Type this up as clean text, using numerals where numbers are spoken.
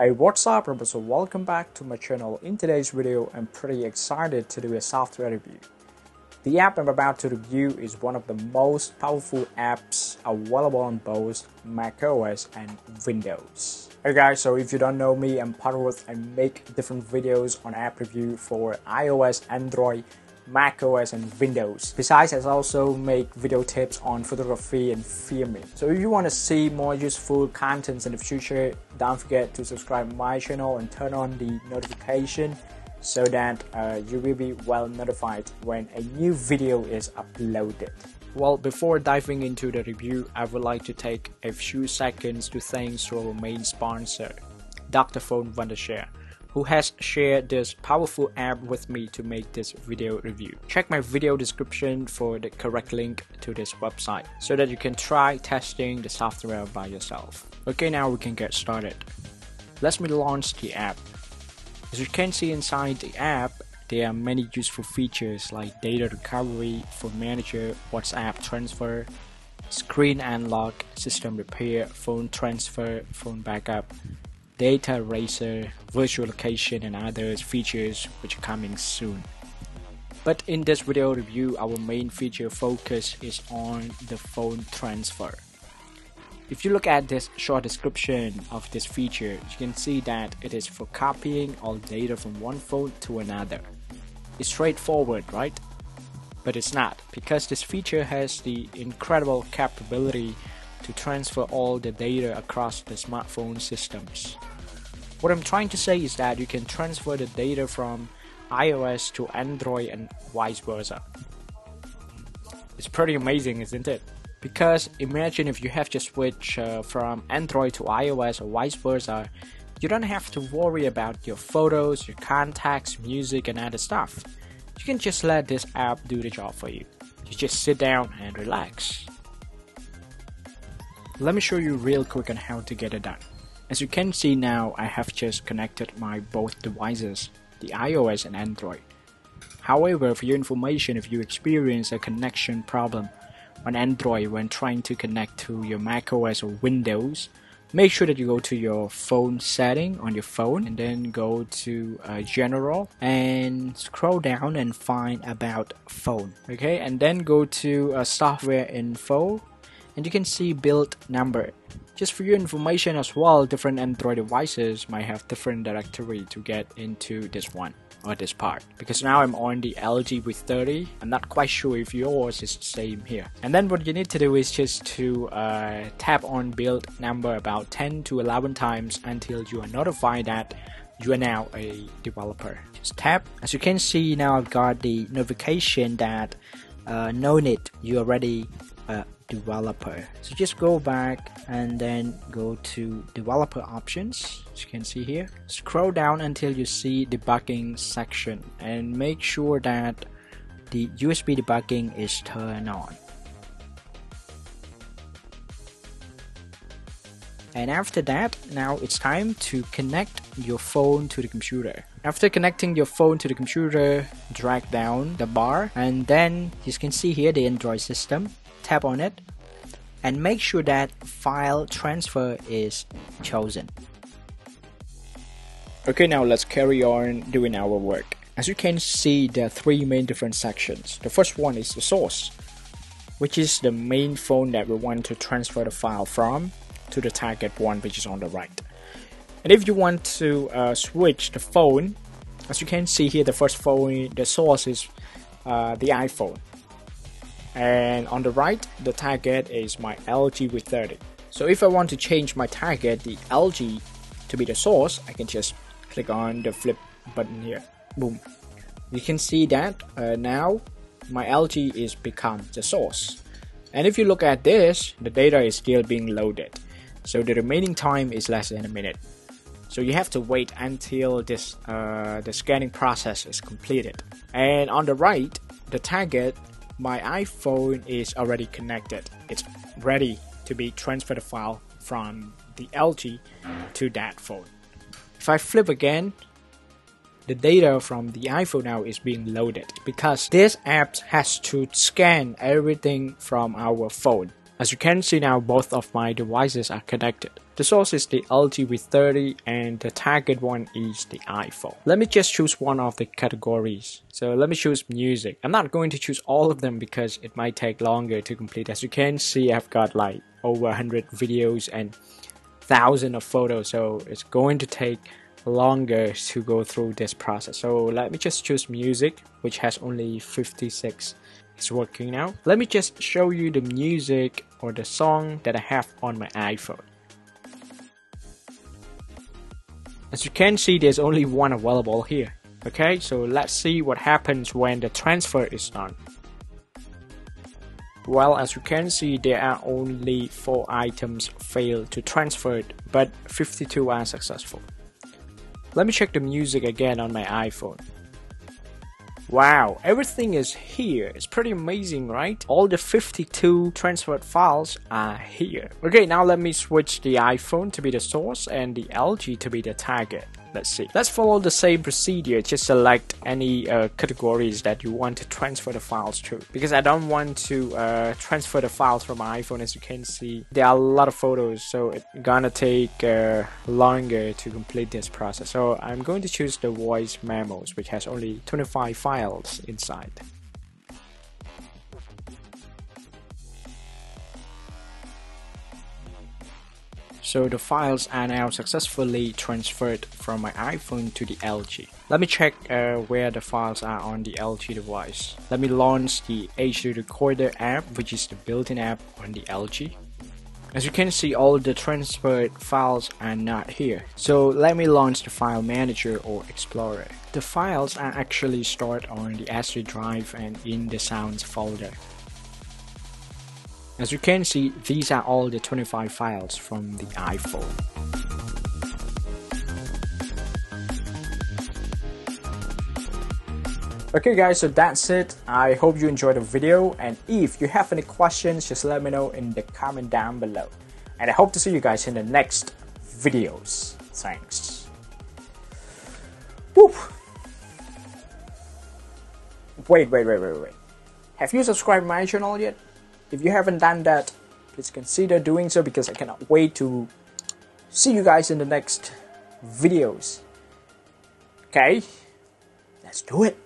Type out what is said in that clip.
Hey, what's up, everybody? So welcome back to my channel. In today's video, I'm pretty excited to do a software review. The app I'm about to review is one of the most powerful apps available on both macOS and Windows. Hey guys, so if you don't know me, I'm Paravuth. I make different videos on app review for iOS, Android, macOS and Windows. Besides, I also make video tips on photography and filming. So if you want to see more useful contents in the future, don't forget to subscribe my channel and turn on the notification so that you will be well notified when a new video is uploaded. Well, before diving into the review, I would like to take a few seconds to thank our main sponsor, Dr.fone Wondershare, who has shared this powerful app with me to make this video review. Check my video description for the correct link to this website so that you can try testing the software by yourself. Okay, now we can get started. Let me launch the app. As you can see inside the app, there are many useful features like data recovery, phone manager, WhatsApp transfer, screen unlock, system repair, phone transfer, phone backup, data eraser, virtual location and others features which are coming soon. But in this video review, our main feature focus is on the phone transfer. If you look at this short description of this feature, you can see that it is for copying all data from one phone to another. It's straightforward, right? But it's not, because this feature has the incredible capability to transfer all the data across the smartphone systems. What I'm trying to say is that you can transfer the data from iOS to Android and vice versa. It's pretty amazing, isn't it? Because imagine if you have to switch from Android to iOS or vice versa, you don't have to worry about your photos, your contacts, music and other stuff. You can just let this app do the job for you. You just sit down and relax. Let me show you real quick on how to get it done. As you can see now, I have just connected my both devices, the iOS and Android. However, for your information, if you experience a connection problem on Android when trying to connect to your macOS or Windows, make sure that you go to your phone setting on your phone and then go to General and scroll down and find About Phone. Okay, and then go to Software Info and you can see Build Number. Just for your information as well, different Android devices might have different directory to get into this one or this part. Because now I'm on the LG V30, I'm not quite sure if yours is the same here. And then what you need to do is just to tap on build number about 10 to 11 times until you are notified that you are now a developer. Just tap. As you can see now, I've got the notification that no need, you already developer. So just go back and then go to developer options, as you can see here. Scroll down until you see debugging section and make sure that the USB debugging is turned on. And after that, now it's time to connect your phone to the computer. After connecting your phone to the computer, drag down the bar and then you can see here the Android system. Tap on it and make sure that file transfer is chosen. Okay, now let's carry on doing our work. As you can see, there are three main different sections. The first one is the source, which is the main phone that we want to transfer the file from to the target one, which is on the right. And if you want to switch the phone, as you can see here, the first phone, the source is the iPhone. And on the right, the target is my LG V30. So if I want to change my target, the LG, to be the source, I can just click on the flip button here. Boom. You can see that now my LG is become the source. And if you look at this, the data is still being loaded. So the remaining time is less than a minute. So you have to wait until this the scanning process is completed. And on the right, the target, my iPhone is already connected. It's ready to be transferred the file from the LG to that phone. If I flip again, the data from the iPhone now is being loaded because this app has to scan everything from our phone. As you can see now, both of my devices are connected. The source is the LG V30 and the target one is the iPhone. Let me just choose one of the categories. So let me choose music. I'm not going to choose all of them because it might take longer to complete. As you can see, I've got like over 100 videos and thousands of photos, so it's going to take longer to go through this process. So let me just choose music, which has only 56. It's working now. Let me just show you the music or the song that I have on my iPhone. As you can see, there's only one available here. Okay, so let's see what happens when the transfer is done. Well, as you can see, there are only 4 items failed to transfer, but 52 are successful. Let me check the music again on my iPhone. Wow, everything is here. It's pretty amazing, right? All the 52 transferred files are here. Okay, now let me switch the iPhone to be the source and the LG to be the target. Let's see. Let's follow the same procedure. Just select any categories that you want to transfer the files to. Because I don't want to transfer the files from my iPhone. As you can see, there are a lot of photos, so it's gonna take longer to complete this process. So I'm going to choose the voice memos, which has only 25 files inside. So the files are now successfully transferred from my iPhone to the LG. Let me check where the files are on the LG device. Let me launch the HD Recorder app, which is the built-in app on the LG. As you can see, all the transferred files are not here. So let me launch the file manager or explorer. The files are actually stored on the SD drive and in the sounds folder. As you can see, these are all the 25 files from the iPhone. Okay guys, so that's it. I hope you enjoyed the video, and if you have any questions, just let me know in the comment down below. And I hope to see you guys in the next videos. Thanks. Woo. Wait. Have you subscribed to my channel yet? If you haven't done that, please consider doing so, because I cannot wait to see you guys in the next videos. Okay, let's do it.